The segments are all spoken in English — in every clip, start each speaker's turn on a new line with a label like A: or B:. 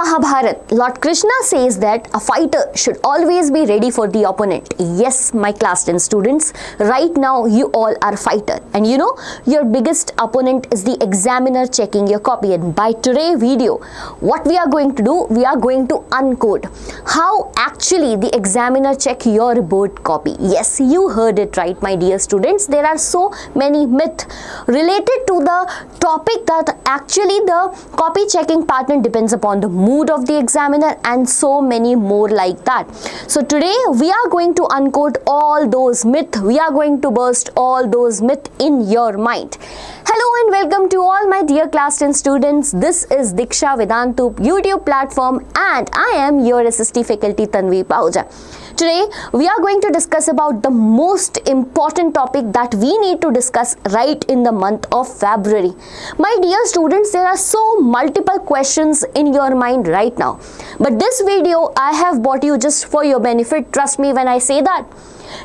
A: Mahabharata, Lord Krishna says that a fighter should always be ready for the opponent. Yes, my class 10 students, right now you all are fighter. And you know, your biggest opponent is the examiner checking your copy. And by today's video, what we are going to do, we are going to uncode how actually the examiner check your board copy. Yes, you heard it right, my dear students. There are so many myths related to the topic that actually the copy checking pattern depends upon the mood of the examiner and so many more like that. So today we are going to uncode all those myths. We are going to burst all those myths in your mind. Hello and welcome to all my dear class 10 students. This is Diksha Vedantu YouTube platform and I am your SST faculty Tanvi Pahuja. Today we are going to discuss about the most important topic that we need to discuss right in the month of February. My dear students, there are so multiple questions in your mind right now. But this video I have brought you just for your benefit. Trust me when I say that.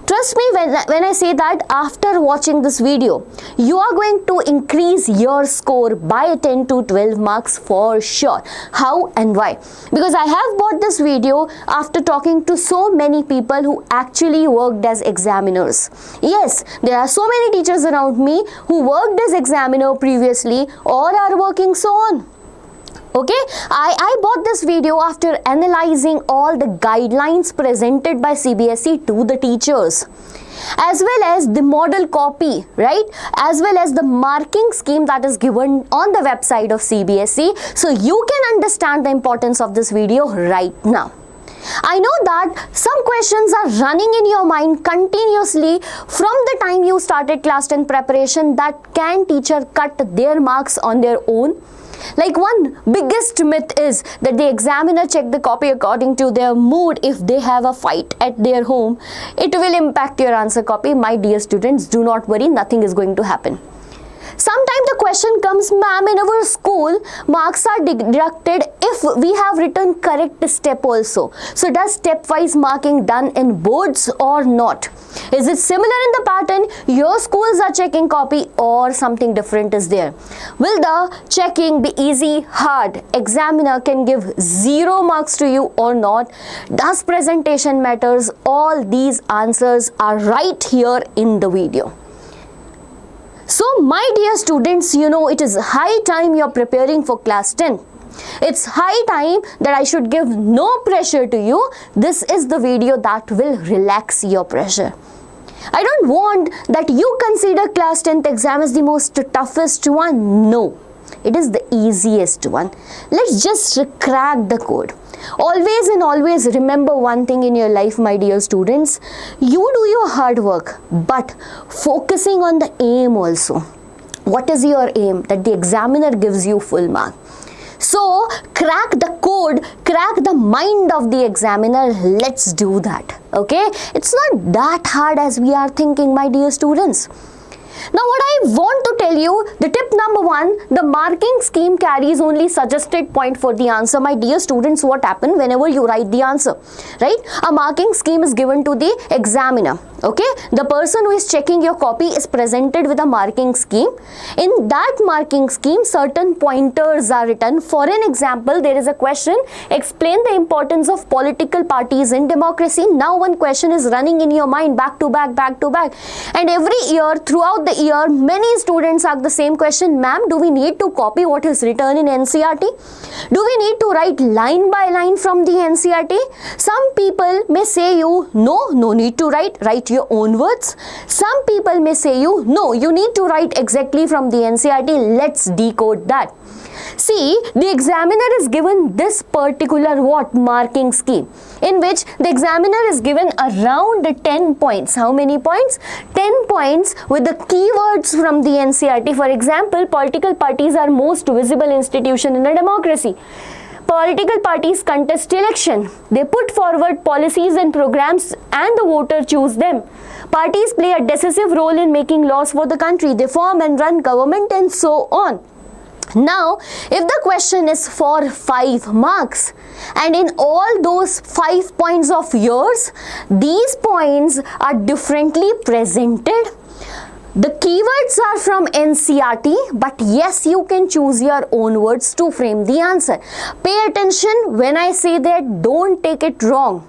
A: Trust me when I say that after watching this video, you are going to increase your score by 10 to 12 marks for sure. How and why? Because I have bought this video after talking to so many people who actually worked as examiners. Yes, there are so many teachers around me who worked as examiner previously or are working so on. Okay, I bought this video after analyzing all the guidelines presented by CBSE to the teachers, as well as the model copy, right, as well as the marking scheme that is given on the website of CBSE, so you can understand the importance of this video right now. I know that some questions are running in your mind continuously from the time you started class 10 preparation, that can teacher cut their marks on their own. Like one biggest myth is that the examiner check the copy according to their mood. If they have a fight at their home, it will impact your answer copy. My dear students, do not worry, nothing is going to happen. Sometimes the question comes, ma'am, in our school, marks are deducted if we have written correct step also. So does stepwise marking done in boards or not? Is it similar in the pattern? Your schools are checking copy or something different is there? Will the checking be easy, hard? Examiner can give 0 marks to you or not? Does presentation matters? All these answers are right here in the video. So my dear students, you know, it is high time you're preparing for class 10. It's high time that I should give no pressure to you. This is the video that will relax your pressure. I don't want that you consider class 10th exam as the most toughest one. No, it is the easiest one. Let's just crack the code. Always and always remember one thing in your life, my dear students. You do your hard work, but focusing on the aim also. What is your aim? That the examiner gives you full mark. So crack the code, crack the mind of the examiner. Let's do that. Okay? It's not that hard as we are thinking, my dear students. Now what I want to tell you, the tip number 1, the marking scheme carries only suggested point for the answer. My dear students, what happens whenever you write the answer, right? A marking scheme is given to the examiner. Okay, the person who is checking your copy is presented with a marking scheme. In that marking scheme, certain pointers are written. For an example, there is a question, explain the importance of political parties in democracy. Now one question is running in your mind back to back, and every year, throughout the year, many students ask the same question, ma'am, do we need to copy what is written in NCERT? Do we need to write line by line from the NCERT? Some people may say you, no need to write your own words. Some people may say you, no, you need to write exactly from the NCERT. Let's decode that. See, the examiner is given this particular marking scheme, in which the examiner is given around 10 points. How many points? 10 points with the keywords from the NCERT. For example, political parties are most visible institution in a democracy. Political parties contest election. They put forward policies and programs and the voter choose them. Parties play a decisive role in making laws for the country. They form and run government and so on. Now, if the question is for 5 marks and in all those 5 points of yours, these points are differently presented, The keywords are from NCERT, but yes, you can choose your own words to frame the answer. Pay attention when I say that, don't take it wrong.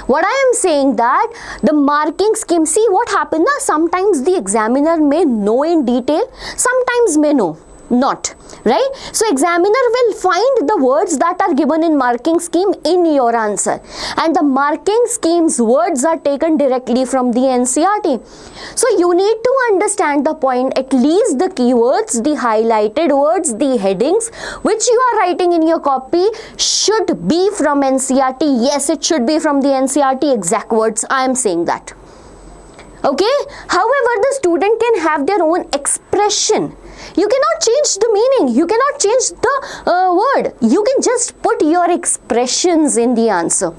A: What I am saying that the marking scheme, see what happened na, sometimes the examiner may know in detail, sometimes may know not, right? So examiner will find the words that are given in marking scheme in your answer, and the marking scheme's words are taken directly from the NCERT. So you need to understand the point, at least the keywords, the highlighted words, the headings which you are writing in your copy should be from NCERT. Yes, it should be from the NCERT exact words. I am saying that. Okay. However, the student can have their own expression. You cannot change the meaning. You cannot change the word. You can just put your expressions in the answer.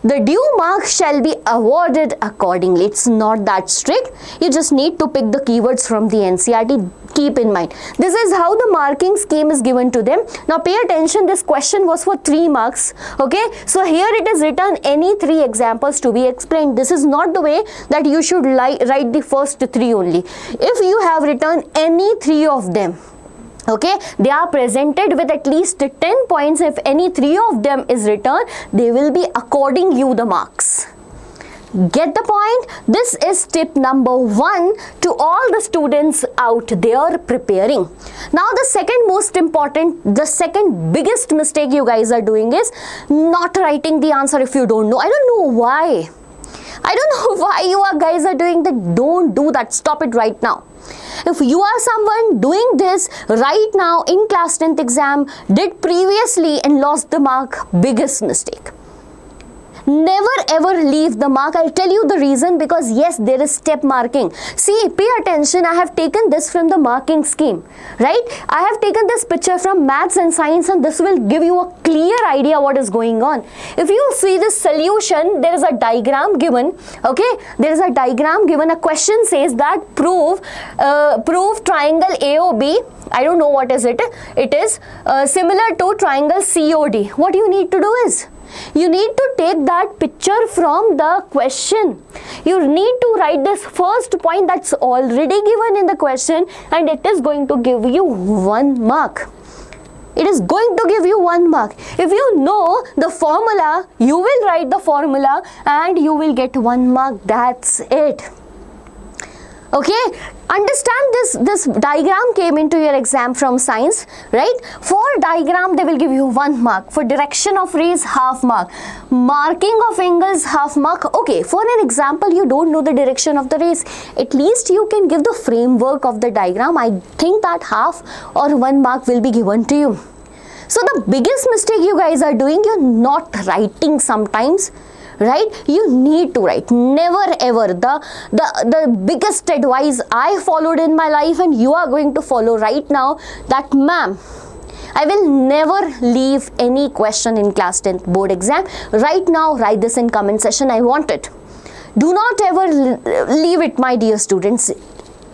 A: The due mark shall be awarded accordingly. It's not that strict. You just need to pick the keywords from the NCERT. Keep in mind. This is how the marking scheme is given to them. Now pay attention. This question was for 3 marks. Okay. So here it is written any 3 examples to be explained. This is not the way that you should write the first 3 only. If you have written any 3 of them, okay, they are presented with at least 10 points. If any 3 of them is written, they will be according you the marks. Get the point? This is tip number 1 to all the students out there preparing. Now the second most important, the second biggest mistake you guys are doing is not writing the answer if you don't know. I don't know why. I don't know why you guys are doing that. Don't do that. Stop it right now. If you are someone doing this right now in class 10th exam, did previously and lost the mark, biggest mistake. Never ever leave the mark. I'll tell you the reason, because yes, there is step marking. See, pay attention. I have taken this from the marking scheme, right? I have taken this picture from maths and science, and this will give you a clear idea what is going on. If you see this solution, there is a diagram given, okay? There is a diagram given. A question says that prove triangle AOB. I don't know what is it. It is similar to triangle COD. What you need to do is, you need to take that picture from the question. You need to write this first point that's already given in the question, and it is going to give you 1 mark. It is going to give you 1 mark. If you know the formula, you will write the formula and you will get 1 mark. That's it. Okay, understand this diagram came into your exam from science, right? For diagram they will give you 1 mark, for direction of rays half mark, marking of angles half mark. Okay, for an example you don't know the direction of the rays, at least you can give the framework of the diagram. I think that half or 1 mark will be given to you. So the biggest mistake you guys are doing, you're not writing sometimes, right? You need to write. Never ever. The biggest advice I followed in my life, and you are going to follow right now, that ma'am, I will never leave any question in class 10th board exam. Right now, write this in comment section. I want it. Do not ever leave it, my dear students.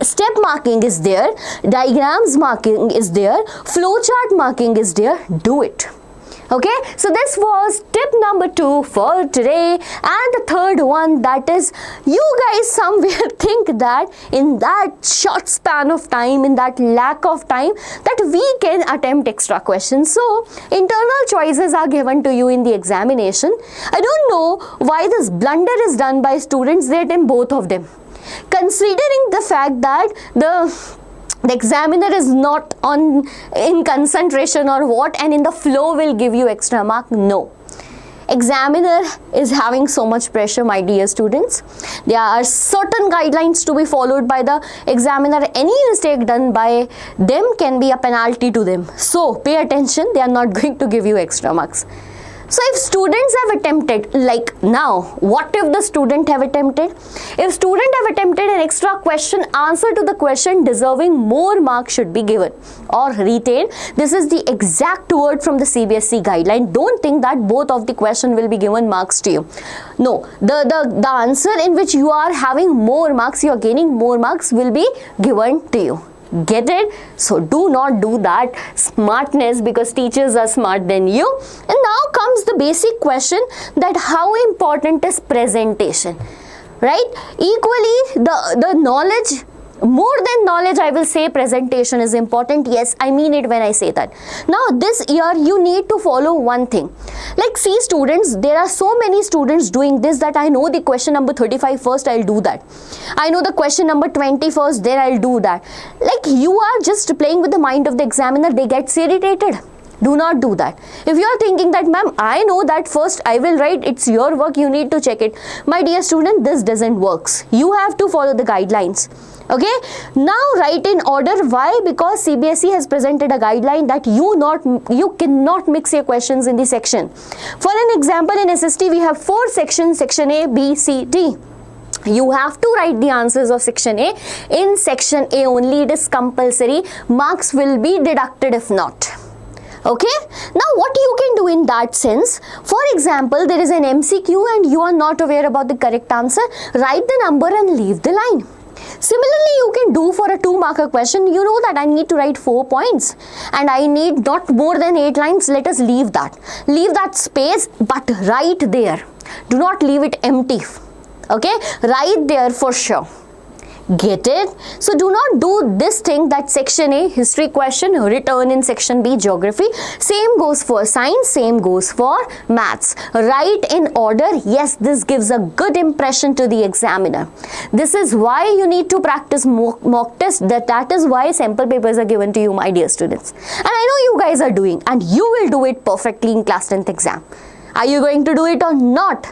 A: Step marking is there, diagrams marking is there, flowchart marking is there. Do it. Okay, so this was tip number 2 for today, and the third one, that is, you guys somewhere think that in that short span of time, in that lack of time, that we can attempt extra questions. So internal choices are given to you in the examination. I don't know why this blunder is done by students. They attempt both of them, considering the fact that the examiner is not in concentration or what, and in the flow will give you extra mark. No. Examiner is having so much pressure, my dear students. There are certain guidelines to be followed by the examiner. Any mistake done by them can be a penalty to them. So pay attention. They are not going to give you extra marks. So if students have attempted, like now, what if the student have attempted? If student have attempted an extra question, answer to the question deserving more marks should be given or retained. This is the exact word from the CBSE guideline. Don't think that both of the question will be given marks to you. No, the answer in which you are having more marks, you are gaining more marks, will be given to you. Get it? So do not do that smartness, because teachers are smart than you. And now comes the basic question, that how important is presentation, right? Equally, the knowledge More than knowledge, I will say presentation is important. Yes, I mean it when I say that. Now this year you need to follow one thing. Like, see students, there are so many students doing this that I know the question number 35 first, I'll do that. I know the question number 20 first, then I'll do that. Like, you are just playing with the mind of the examiner, they get irritated. Do not do that. If you are thinking that, ma'am, I know that first I will write, it's your work, you need to check it. My dear student, this doesn't work. You have to follow the guidelines. Okay, now write in order. Why? Because CBSE has presented a guideline that you cannot mix your questions in the section. For an example, in SST we have 4 sections, section A, B, C, D. You have to write the answers of section A. In section A only it is compulsory. Marks will be deducted if not. Okay, now what you can do in that sense, for example, there is an MCQ and you are not aware about the correct answer, write the number and leave the line. Similarly, you can do for a 2-marker question. You know that I need to write 4 points and I need not more than 8 lines. Let us leave that. Leave that space, but write there. Do not leave it empty. Okay, write there for sure. Get it? So do not do this thing that section A history question return in section B geography. Same goes for science, same goes for maths. Write in order. Yes, this gives a good impression to the examiner. This is why you need to practice mock test. That is why sample papers are given to you, my dear students. And I know you guys are doing, and you will do it perfectly in class 10th exam. Are you going to do it or not?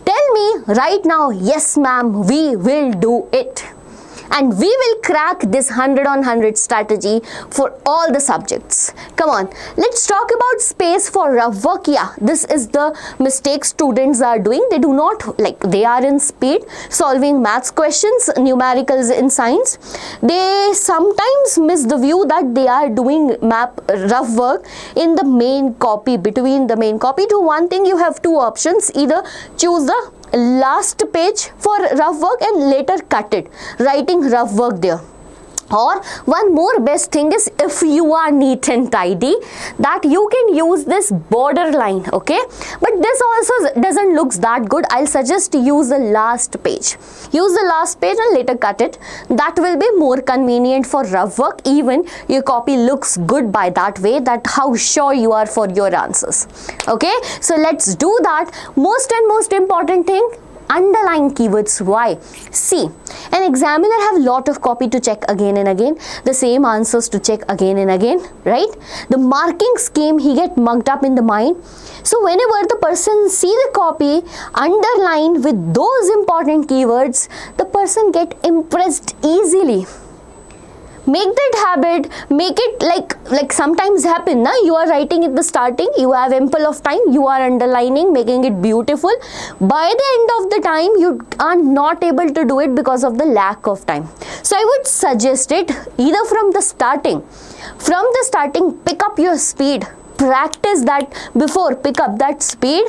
A: Tell me right now, yes ma'am, we will do it. And we will crack this 100 on 100 strategy for all the subjects. Come on, let's talk about space for rough work. Yeah, this is the mistake students are doing. They do not, like, they are in speed solving maths questions, numericals in science. They sometimes miss the view that they are doing rough work in the main copy. Between the main copy to one thing, you have 2 options. Either choose the last page for rough work and later cut it, writing rough work there. Or one more best thing is, if you are neat and tidy, that you can use this border line. Okay, but this also doesn't look that good. I'll suggest to use the last page. Use the last page and later cut it. That will be more convenient for rough work. Even your copy looks good by that way, that how sure you are for your answers. Okay, so let's do that. Most important thing, underline keywords. Why? See, an examiner have lot of copy to check again and again, the same answers to check again and again, right? The marking scheme, he get mugged up in the mind. So whenever the person see the copy underlined with those important keywords, the person get impressed easily. Make that habit, make it like sometimes happen, na? You are writing at the starting, you have ample of time, you are underlining, making it beautiful. By the end of the time, you are not able to do it because of the lack of time. So I would suggest it either from the starting, pick up your speed, practice that before, pick up that speed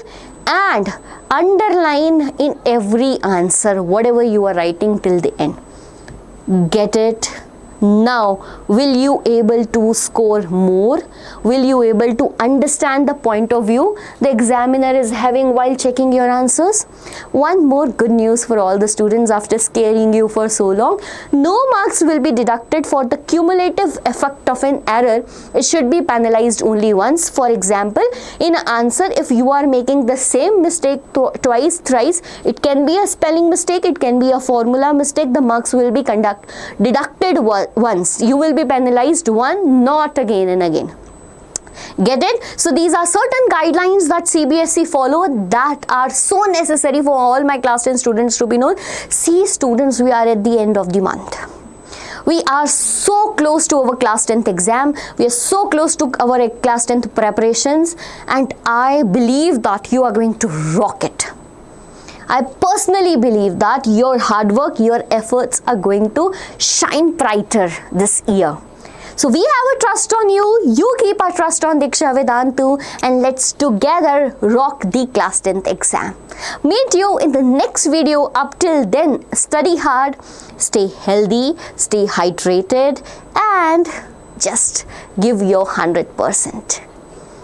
A: and underline in every answer, whatever you are writing till the end. Get it? Now, will you able to score more? Will you able to understand the point of view the examiner is having while checking your answers? One more good news for all the students after scaring you for so long. No marks will be deducted for the cumulative effect of an error. It should be penalized only once. For example, in an answer, if you are making the same mistake twice, thrice, it can be a spelling mistake, it can be a formula mistake, the marks will be deducted once. You will be penalized one, not again and again. Get it? So these are certain guidelines that CBSE follow that are so necessary for all my class 10 students to be known. See students, we are at the end of the month. We are so close to our class 10th exam. We are so close to our class 10th preparations, and I believe that you are going to rock it. I personally believe that your hard work, your efforts are going to shine brighter this year. So we have a trust on you. You keep our trust on Diksha Vedantu, and let's together rock the class 10th exam. Meet you in the next video. Up till then, study hard, stay healthy, stay hydrated, and just give your 100%.